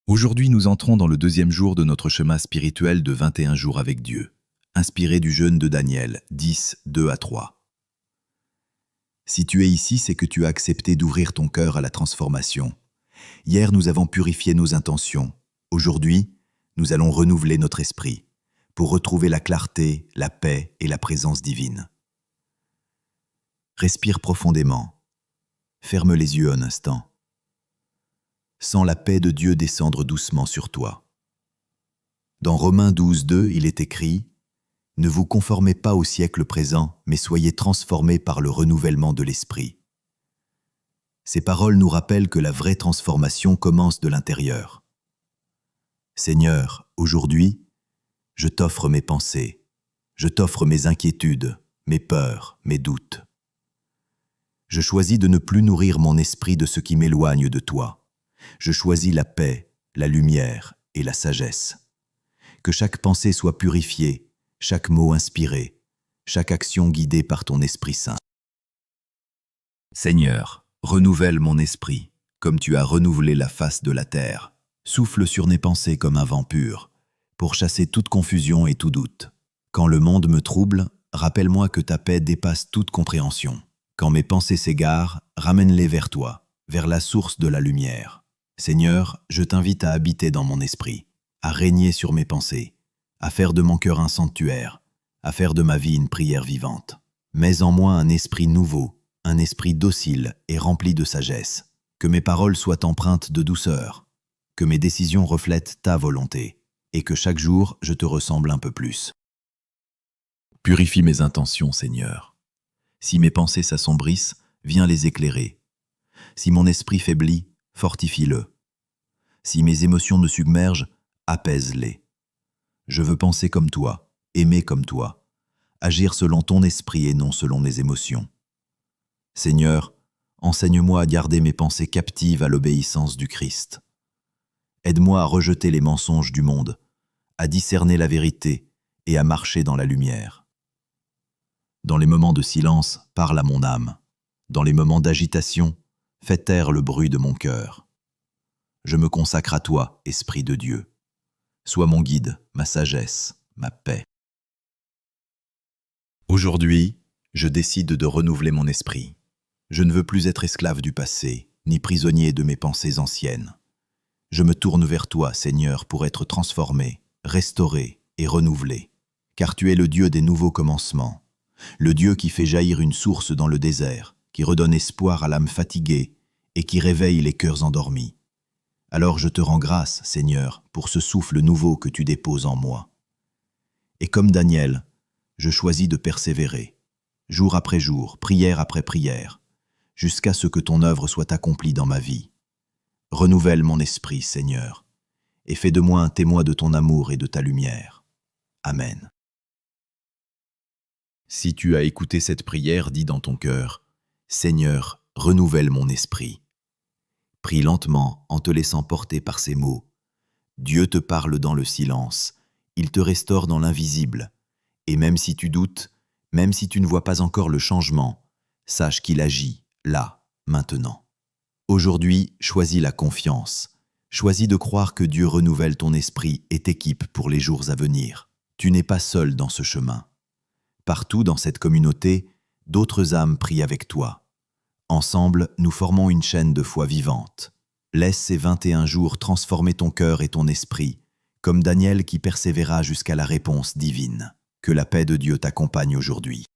Aujourd'hui, nous entrons dans le deuxième jour de notre chemin spirituel de 21 jours avec Dieu, inspiré du jeûne de Daniel 10, 2 à 3. Si tu es ici, c'est que tu as accepté d'ouvrir ton cœur à la transformation. Hier, nous avons purifié nos intentions. Aujourd'hui, nous allons renouveler notre esprit pour retrouver la clarté, la paix et la présence divine. Respire profondément. Ferme les yeux un instant. Sens la paix de Dieu descendre doucement sur toi. Dans Romains 12, 2, il est écrit « Ne vous conformez pas au siècle présent, mais soyez transformés par le renouvellement de l'esprit. » Ces paroles nous rappellent que la vraie transformation commence de l'intérieur. Seigneur, aujourd'hui, je t'offre mes pensées, je t'offre mes inquiétudes, mes peurs, mes doutes. Je choisis de ne plus nourrir mon esprit de ce qui m'éloigne de toi. Je choisis la paix, la lumière et la sagesse. Que chaque pensée soit purifiée, chaque mot inspiré, chaque action guidée par ton Esprit Saint. Seigneur, renouvelle mon esprit, comme tu as renouvelé la face de la terre. Souffle sur mes pensées comme un vent pur, pour chasser toute confusion et tout doute. Quand le monde me trouble, rappelle-moi que ta paix dépasse toute compréhension. Quand mes pensées s'égarent, ramène-les vers toi, vers la source de la lumière. Seigneur, je t'invite à habiter dans mon esprit, à régner sur mes pensées, à faire de mon cœur un sanctuaire, à faire de ma vie une prière vivante. Mets en moi un esprit nouveau, un esprit docile et rempli de sagesse. Que mes paroles soient empreintes de douceur, que mes décisions reflètent ta volonté, et que chaque jour je te ressemble un peu plus. Purifie mes intentions, Seigneur. Si mes pensées s'assombrissent, viens les éclairer. Si mon esprit faiblit, fortifie-le. Si mes émotions me submergent, apaise-les. Je veux penser comme toi, aimer comme toi, agir selon ton esprit et non selon mes émotions. Seigneur, enseigne-moi à garder mes pensées captives à l'obéissance du Christ. Aide-moi à rejeter les mensonges du monde, à discerner la vérité et à marcher dans la lumière. Dans les moments de silence, parle à mon âme. Dans les moments d'agitation, fais taire le bruit de mon cœur. Je me consacre à toi, Esprit de Dieu. Sois mon guide, ma sagesse, ma paix. Aujourd'hui, je décide de renouveler mon esprit. Je ne veux plus être esclave du passé, ni prisonnier de mes pensées anciennes. Je me tourne vers toi, Seigneur, pour être transformé, restauré et renouvelé. Car tu es le Dieu des nouveaux commencements, le Dieu qui fait jaillir une source dans le désert, qui redonne espoir à l'âme fatiguée et qui réveille les cœurs endormis. Alors je te rends grâce, Seigneur, pour ce souffle nouveau que tu déposes en moi. Et comme Daniel, je choisis de persévérer, jour après jour, prière après prière, jusqu'à ce que ton œuvre soit accomplie dans ma vie. Renouvelle mon esprit, Seigneur, et fais de moi un témoin de ton amour et de ta lumière. Amen. Si tu as écouté cette prière, dis dans ton cœur, « Seigneur, renouvelle mon esprit ». Prie lentement en te laissant porter par ces mots. Dieu te parle dans le silence, il te restaure dans l'invisible. Et même si tu doutes, même si tu ne vois pas encore le changement, sache qu'il agit, là, maintenant. Aujourd'hui, choisis la confiance. Choisis de croire que Dieu renouvelle ton esprit et t'équipe pour les jours à venir. Tu n'es pas seul dans ce chemin. Partout dans cette communauté, d'autres âmes prient avec toi. Ensemble, nous formons une chaîne de foi vivante. Laisse ces 21 jours transformer ton cœur et ton esprit, comme Daniel qui persévéra jusqu'à la réponse divine. Que la paix de Dieu t'accompagne aujourd'hui.